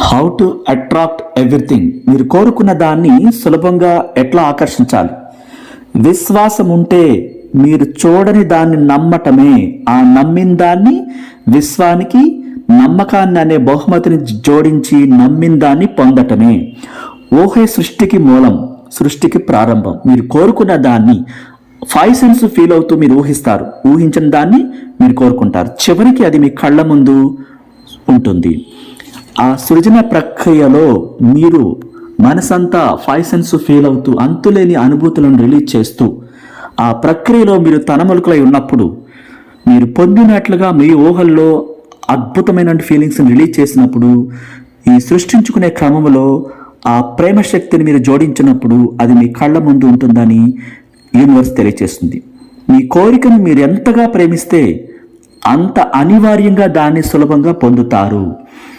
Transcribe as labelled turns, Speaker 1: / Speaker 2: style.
Speaker 1: How to attract everything. మీరు కోరుకున్న దాన్ని సులభంగా ఎట్లా ఆకర్షించాలి? విశ్వాసం ఉంటే మీరు చూడని దాన్ని నమ్మటమే, ఆ నమ్మిన దాన్ని విశ్వానికి నమ్మకాన్ని అనే బహుమతిని జోడించి నమ్మిన దాన్ని పొందటమే. ఊహే సృష్టికి మూలం, సృష్టికి ప్రారంభం. మీరు కోరుకున్న దాన్ని 5 సెన్స్ ఫీల్ అవుతూ మీరు ఊహిస్తారు, ఊహించిన దాన్ని మీరు కోరుకుంటారు, చివరికి అది మీ కళ్ళ ముందు ఉంటుంది. ఆ సృజన ప్రక్రియలో మీరు మనసంతా 5 సెన్స్ ఫీల్ అవుతూ అంతులేని అనుభూతులను రిలీజ్ చేస్తూ ఆ ప్రక్రియలో మీరు తనమలుకలై ఉన్నప్పుడు, మీరు పొందినట్లుగా మీ ఊహల్లో అద్భుతమైన ఫీలింగ్స్ని రిలీజ్ చేసినప్పుడు, ఈ సృష్టించుకునే క్రమంలో ఆ ప్రేమ శక్తిని మీరు జోడించినప్పుడు అది మీ కళ్ళ ముందు ఉంటుందని యూనివర్స్ తెలియచేస్తుంది. మీ కోరికను మీరు ఎంతగా ప్రేమిస్తే అంత అనివార్యంగా దాన్ని సులభంగా పొందుతారు.